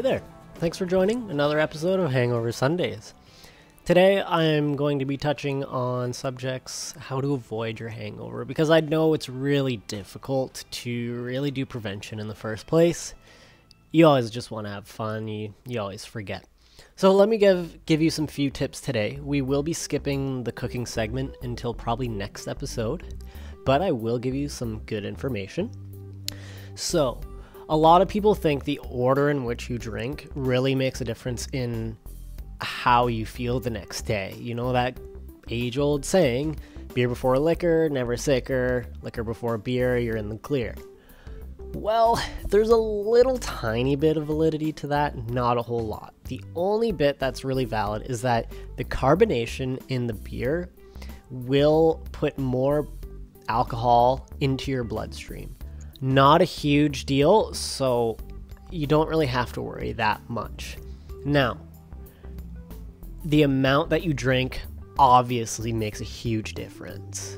Hey there, thanks for joining another episode of Hangover Sundays. Today I'm going to be touching on subjects how to avoid your hangover, because I know it's really difficult to really do prevention in the first place. You always just want to have fun, you always forget. So let me give you some few tips today. We will be skipping the cooking segment until probably next episode, but I will give you some good information. So, a lot of people think the order in which you drink really makes a difference in how you feel the next day. You know that age-old saying, beer before liquor, never sicker, liquor before beer, you're in the clear. Well, there's a little tiny bit of validity to that, not a whole lot. The only bit that's really valid is that the carbonation in the beer will put more alcohol into your bloodstream. Not a huge deal, so you don't really have to worry that much. Now, the amount that you drink obviously makes a huge difference.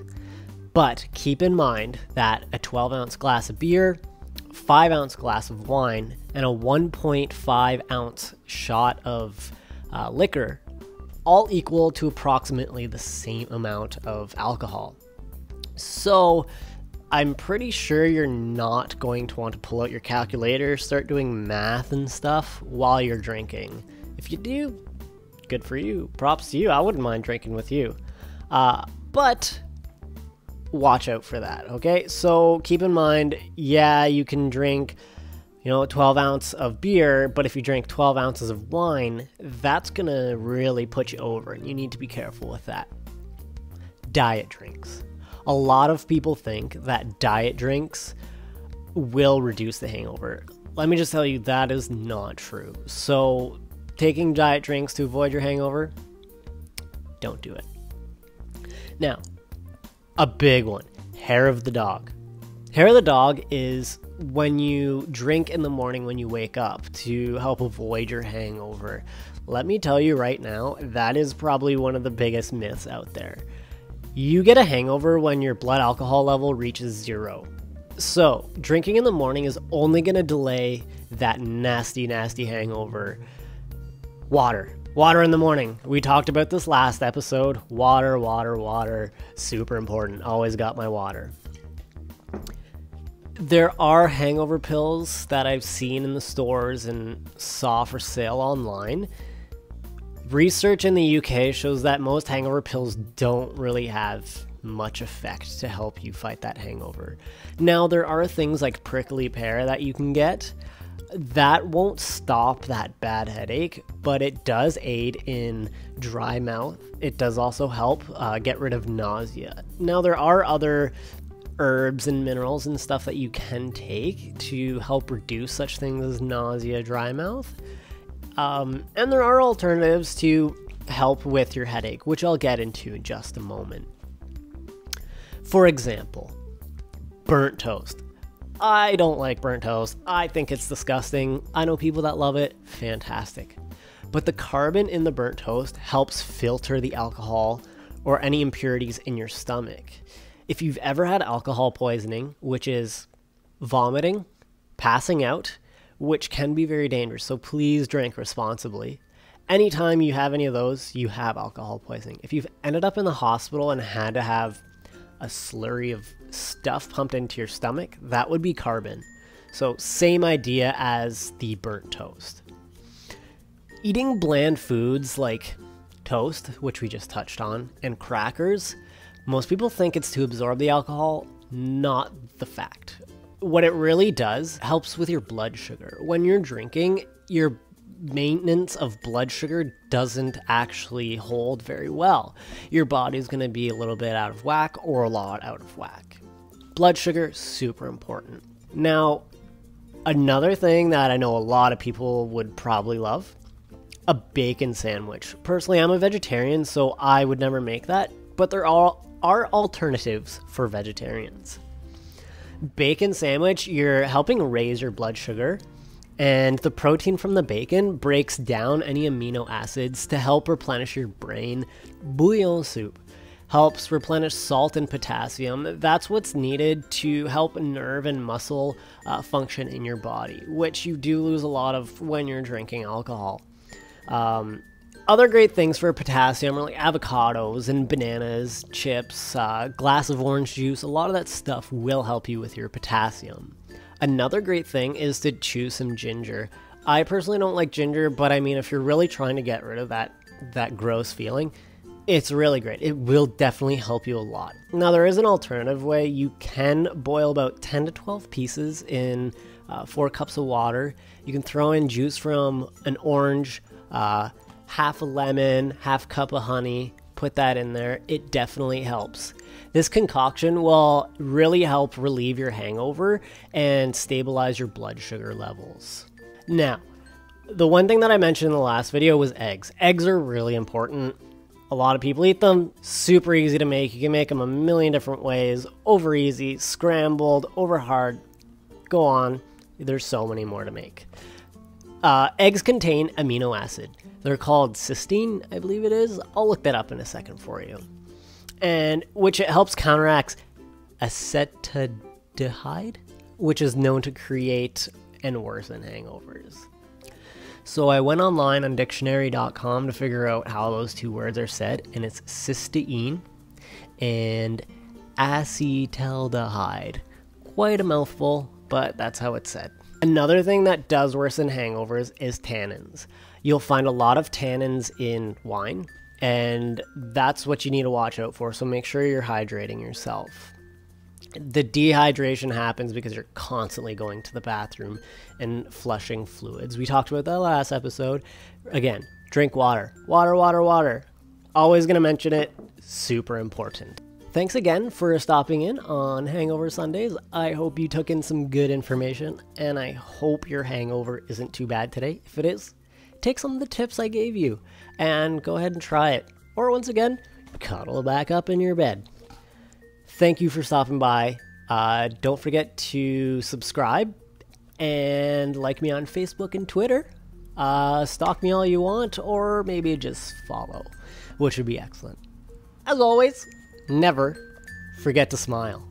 But keep in mind that a 12-ounce glass of beer, 5-ounce glass of wine, and a 1.5-ounce shot of liquor all equal to approximately the same amount of alcohol. So I'm pretty sure you're not going to want to pull out your calculator, start doing math and stuff while you're drinking. If you do, good for you. Props to you. I wouldn't mind drinking with you. But watch out for that, okay? So keep in mind, yeah, you can drink, 12 ounces of beer, but if you drink 12 ounces of wine, that's gonna really put you over, and you need to be careful with that. Diet drinks. A lot of people think that diet drinks will reduce the hangover. Let me just tell you, that is not true. So, taking diet drinks to avoid your hangover, don't do it. Now, a big one, hair of the dog. Hair of the dog is when you drink in the morning when you wake up to help avoid your hangover. Let me tell you right now, that is probably one of the biggest myths out there. You get a hangover when your blood alcohol level reaches 0. So, drinking in the morning is only going to delay that nasty, nasty hangover. Water. Water in the morning. We talked about this last episode. Water, water, water. Super important. Always got my water. There are hangover pills that I've seen in the stores and saw for sale online. Research in the UK shows that most hangover pills don't really have much effect to help you fight that hangover. Now, there are things like prickly pear that you can get. That won't stop that bad headache, but it does aid in dry mouth. It does also help get rid of nausea. Now, there are other herbs and minerals and stuff that you can take to help reduce such things as nausea, dry mouth. And there are alternatives to help with your headache, which I'll get into in just a moment. For example, burnt toast. I don't like burnt toast. I think it's disgusting. I know people that love it. Fantastic. But the carbon in the burnt toast helps filter the alcohol or any impurities in your stomach. If you've ever had alcohol poisoning, which is vomiting, passing out, which can be very dangerous, so please drink responsibly. Anytime you have any of those, you have alcohol poisoning. If you've ended up in the hospital and had to have a slurry of stuff pumped into your stomach, that would be carbon. So same idea as the burnt toast. Eating bland foods like toast, which we just touched on, and crackers, most people think it's to absorb the alcohol, not the fact. What it really does helps with your blood sugar. When you're drinking, your maintenance of blood sugar doesn't actually hold very well. Your body's going to be a little bit out of whack or a lot out of whack. Blood sugar, super important. Now, another thing that I know a lot of people would probably love, a bacon sandwich. Personally, I'm a vegetarian, so I would never make that, but there are alternatives for vegetarians. Bacon sandwich, you're helping raise your blood sugar, and the protein from the bacon breaks down any amino acids to help replenish your brain. Bouillon soup helps replenish salt and potassium. That's what's needed to help nerve and muscle function in your body, which you do lose a lot of when you're drinking alcohol. Other great things for potassium are like avocados and bananas, chips, glass of orange juice. A lot of that stuff will help you with your potassium. Another great thing is to chew some ginger. I personally don't like ginger, but I mean, if you're really trying to get rid of that gross feeling, it's really great. It will definitely help you a lot. Now, there is an alternative way. You can boil about 10 to 12 pieces in 4 cups of water. You can throw in juice from an orange, half a lemon, half cup of honey, put that in there. It definitely helps. This concoction will really help relieve your hangover and stabilize your blood sugar levels. Now, the one thing that I mentioned in the last video was eggs. Eggs are really important. A lot of people eat them, super easy to make. You can make them a million different ways, over easy, scrambled, over hard, go on. There's so many more to make. Eggs contain amino acid. They're called cysteine, I believe it is. I'll look that up in a second for you. And which it helps counteract acetaldehyde, which is known to create and worsen hangovers. So I went online on dictionary.com to figure out how those two words are said, and it's cysteine and acetaldehyde. Quite a mouthful, but that's how it's said. Another thing that does worsen hangovers is tannins. You'll find a lot of tannins in wine, and that's what you need to watch out for, so make sure you're hydrating yourself. The dehydration happens because you're constantly going to the bathroom and flushing fluids. We talked about that last episode. Again, drink water. Water, water, water. Always going to mention it. Super important. Thanks again for stopping in on Hangover Sundays. I hope you took in some good information, and I hope your hangover isn't too bad today. If it is, take some of the tips I gave you and go ahead and try it. Or once again, cuddle back up in your bed. Thank you for stopping by. Don't forget to subscribe and like me on Facebook and Twitter. Stalk me all you want, or maybe just follow, which would be excellent. As always, never forget to smile.